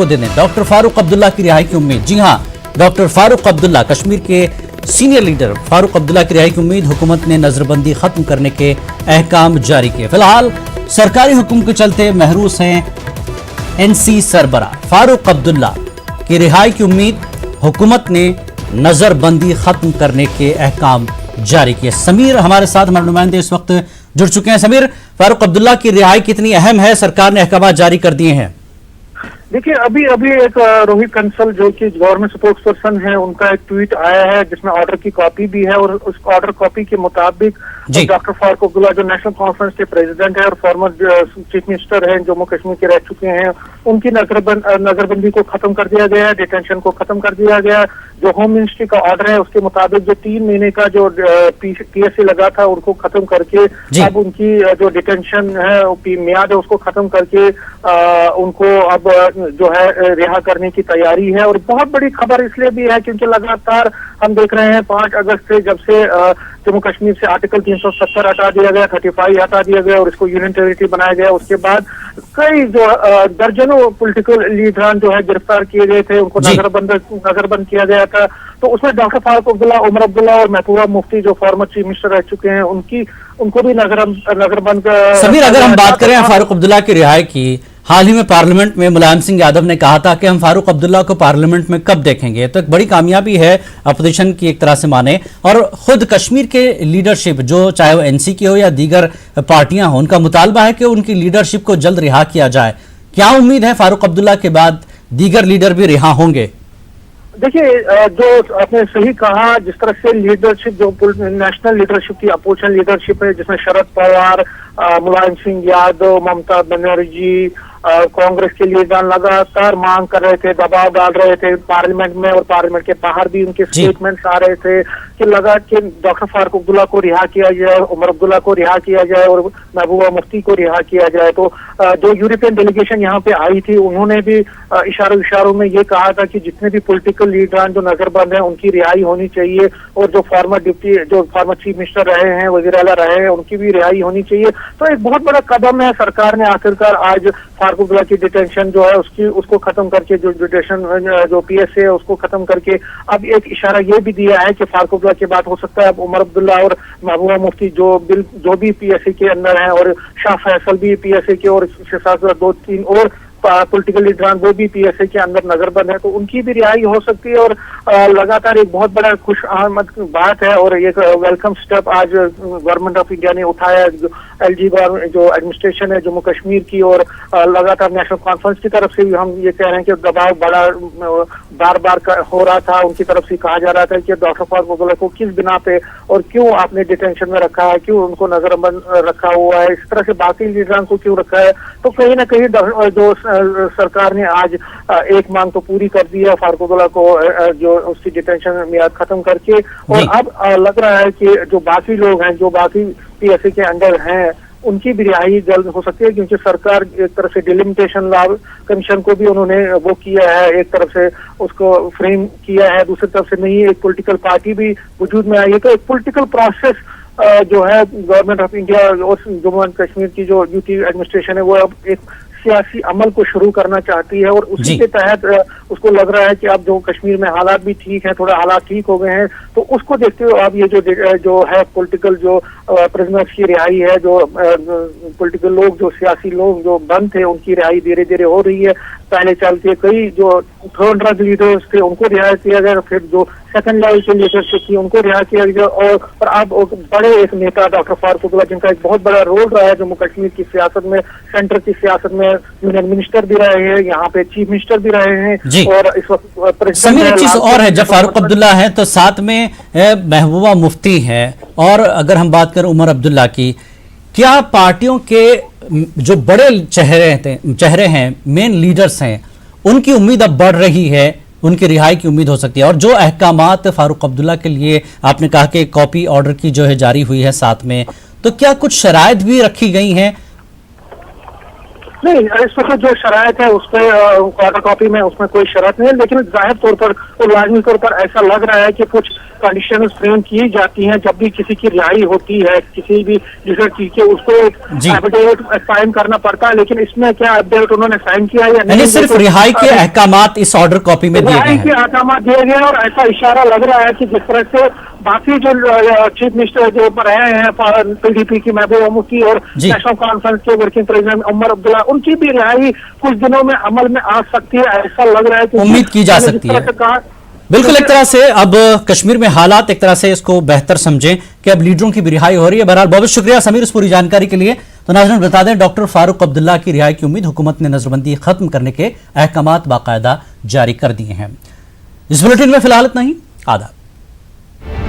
को दे दें। डॉक्टर फारूक अब्दुल्ला की रिहाई की उम्मीद। जी हां, डॉक्टर फारूक अब्दुल्ला, कश्मीर के सीनियर लीडर फारूक अब्दुल्ला की रिहाई की उम्मीद। हुकूमत ने नजरबंदी खत्म करने के अहकाम जारी किए। फिलहाल सरकारी हुक्म के चलते महरूस हैं एनसी सरबरा। फारूक अब्दुल्ला की रिहाई की उम्मीद, हुकूमत ने नजरबंदी खत्म करने के अहकाम जारी किए। समीर हमारे साथ, हमारे नुमाइंदे इस वक्त जुड़ चुके हैं। समीर, फारूक अब्दुल्ला की रिहाई कितनी अहम है? सरकार ने अहकाम जारी कर दिए हैं। देखिए, अभी एक रोहित कंसल जो कि गवर्नमेंट स्पोक्स पर्सन है, उनका एक ट्वीट आया है जिसमें ऑर्डर की कॉपी भी है, और उस ऑर्डर कॉपी के मुताबिक डॉक्टर फारूक अब्दुल्ला जो नेशनल कॉन्फ्रेंस के प्रेसिडेंट है और फॉर्मर चीफ मिनिस्टर है, जम्मू कश्मीर के रह चुके हैं, उनकी नजरबंदी को खत्म कर दिया गया है, डिटेंशन को खत्म कर दिया गया। जो होम मिनिस्ट्री का ऑर्डर है उसके मुताबिक जो 3 महीने का जो पीएससी लगा था उनको खत्म करके अब उनकी जो डिटेंशन है मियाद है उसको खत्म करके उनको अब जो है रिहा करने की तैयारी है। और बहुत बड़ी खबर इसलिए भी है क्योंकि लगातार हम देख रहे हैं 5 अगस्त से, जब से जम्मू कश्मीर से आर्टिकल 370 हटा दिया गया, 35 हटा दिया गया और इसको यूनियन टेरिटरी बनाया गया, उसके बाद कई जो दर्जनों पॉलिटिकल लीडरान जो है गिरफ्तार किए गए थे, उनको नजरबंद किया गया था। तो उसमें डॉक्टर फारूक अब्दुल्ला, उमर अब्दुल्ला और महबूबा मुफ्ती जो फॉर्मर चीफ मिनिस्टर रह चुके हैं, उनको भी नजरबंद। समीर, अगर हम बात करें फारूक अब्दुल्ला की रिहाई की, हाल ही में पार्लियामेंट में मुलायम सिंह यादव ने कहा था कि हम फारूक अब्दुल्ला को पार्लियामेंट में कब देखेंगे। तो एक बड़ी कामयाबी है अपोजिशन की एक तरह से माने, और खुद कश्मीर के लीडरशिप जो चाहे वो एनसी की हो या दीगर पार्टियां हो, उनका मुतालबा है कि उनकी लीडरशिप को जल्द रिहा किया जाए। क्या उम्मीद है फारूक अब्दुल्ला के बाद दीगर लीडर भी रिहा होंगे? देखिए, जो आपने सही कहा, जिस तरह से लीडरशिप जो नेशनल लीडरशिप की अपोजिशन लीडरशिप है, जिसमें शरद पवार, मुलायम सिंह यादव, ममता बनर्जी, कांग्रेस के लीडर लगातार मांग कर रहे थे, दबाव डाल रहे थे पार्लियामेंट में, और पार्लियामेंट के बाहर भी उनके स्टेटमेंट्स आ रहे थे कि डॉक्टर फारूक अब्दुल्ला को रिहा किया जाए, उमर अब्दुल्ला को रिहा किया जाए और महबूबा मुफ्ती को रिहा किया जाए। तो जो यूरोपियन डेलीगेशन यहाँ पे आई थी, उन्होंने भी इशारों में ये कहा था कि जितने भी पॉलिटिकल लीडर जो नजरबंद हैं उनकी रिहाई होनी चाहिए, और जो फॉर्मर चीफ मिनिस्टर रहे हैं, वजीर आला रहे हैं, उनकी भी रिहाई होनी चाहिए। तो एक बहुत बड़ा कदम है सरकार ने आखिरकार आज फारूक अब्दुल्ला की डिटेंशन जो है उसको खत्म करके, जो डिटेंशन जो पीएसए है उसको खत्म करके अब एक इशारा ये भी दिया है कि फारूक अब्दुल्ला के बाद हो सकता है अब उमर अब्दुल्ला और महबूबा मुफ्ती जो भी पीएसए के अंदर हैं, और शाह फैसल भी पीएसए के, और इसके साथ 2-3 और पॉलिटिकल लीडरान वो भी पीएसए के अंदर नजरबंद है, तो उनकी भी रिहाई हो सकती है। और लगातार एक बहुत बड़ा खुश आमद बात है और एक वेलकम स्टेप आज गवर्नमेंट ऑफ इंडिया ने उठाया, एलजी जो एडमिनिस्ट्रेशन है जम्मू कश्मीर की, और लगातार नेशनल कॉन्फ्रेंस की तरफ से भी हम ये कह रहे हैं कि दबाव बड़ा बार हो रहा था, उनकी तरफ से कहा जा रहा था कि डॉक्टर फारूक अब्दुल्ला को किस बिना पे और क्यों आपने डिटेंशन में रखा है, क्यों उनको नजरबंद रखा हुआ है, इस तरह से बाकी लीडरान को क्यों रखा है। तो कहीं ना कहीं जो सरकार ने आज एक मांग तो पूरी कर दी है, फारूक अब्दुल्ला को जो उसकी डिटेंशन मियाद खत्म करके, और अब लग रहा है कि जो बाकी लोग हैं, जो बाकी पीएसए के अंडर हैं, उनकी भी रिहाई जल्द हो सकती है, क्योंकि सरकार एक तरफ से डिलिमिटेशन लॉ कमीशन को भी उन्होंने वो किया है, एक तरफ से उसको फ्रेम किया है, दूसरी तरफ से नहीं एक पॉलिटिकल पार्टी भी वजूद में आई है। तो एक पॉलिटिकल प्रोसेस जो है गवर्नमेंट ऑफ इंडिया और जम्मू एंड कश्मीर की जो यूटी एडमिनिस्ट्रेशन है वो अब एक सियासी अमल को शुरू करना चाहती है, और उसी के तहत उसको लग रहा है कि अब जो कश्मीर में हालात भी ठीक हैं, थोड़ा हालात ठीक हो गए हैं, तो उसको देखते हुए अब ये जो है पॉलिटिकल जो प्रिजनर्स की रिहाई है, जो पॉलिटिकल लोग, जो सियासी लोग जो बंद थे, उनकी रिहाई धीरे धीरे हो रही है। पहले चल के कई जो थर्ड रंग लीडर्स थे उनको रिहा किया गया, फिर जो सेकंड लेवल के लीडरशिप थी उनको रिहा किया गया, और अब बड़े एक नेता डॉक्टर फारूक अब्दुल्ला, जिनका एक बहुत बड़ा रोल रहा है जम्मू कश्मीर की सियासत में, सेंटर की सियासत में, यूनियन मिनिस्टर भी रहे हैं, यहाँ पे चीफ मिनिस्टर भी रहे हैं, और इस वक्त समीर एक चीज और है, जब फारूक अब्दुल्ला है तो साथ में महबूबा मुफ्ती है, और अगर हम बात करें उमर अब्दुल्ला की, क्या पार्टियों के जो बड़े चेहरे हैं, मेन लीडर्स हैं, उनकी उम्मीद अब बढ़ रही है, उनकी रिहाई की उम्मीद हो सकती है? और जो अहकामात फारूक अब्दुल्ला के लिए आपने कहा कि कॉपी ऑर्डर की जो है जारी हुई है साथ में, तो क्या कुछ शराइत भी रखी गई हैं? نہیں اس وقت جو شرائط ہے اس پہ آرڈر کاپی میں اس میں کوئی شرط نہیں ہے، لیکن ظاہر طور پر اور لازمی طور پر ایسا لگ رہا ہے کہ کچھ کنڈیشن فریم کی جاتی ہیں جب بھی کسی کی رہائی ہوتی ہے کسی بھی دوسرے چیز کے، اس کو ایک ایفیڈیوٹ سائن کرنا پڑتا ہے، لیکن اس میں کیا ایفیڈیوٹ انہوں نے سائن کیا یا یعنی صرف رہائی کے احکامات اس آرڈر کاپی میں دیے گئے رہائی ہیں؟ کے احکامات دیے گئے ہیں، اور ایسا اشارہ لگ رہا ہے کہ جس طرح سے باقی جو چیف منسٹر جو رہے ہیں پی ڈی پی کی محبوبہ مفتی اور نیشنل کانفرنس کے ورکنگ پریزیڈنٹ عمر عبداللہ، ان کی بھی رہائی کچھ دنوں میں عمل میں آ سکتی ہے، ایسا لگ رہا ہے کہ امید کی جا سکتی ہے۔ بالکل، ایک طرح سے اب کشمیر میں حالات ایک طرح سے اس کو بہتر سمجھیں کہ اب لیڈروں کی بھی رہائی ہو رہی ہے۔ بہرحال بہت شکریہ سمیر اس پوری جانکاری کے لیے۔ تو ناظرین بتا دیں ڈاکٹر فاروق عبداللہ کی رہائی کی امید، حکومت نے نظربندی ختم کرنے کے احکامات باقاعدہ جاری کر دیے ہیں۔ اس بلیٹن میں فی الحال اتنا ہی، آداب۔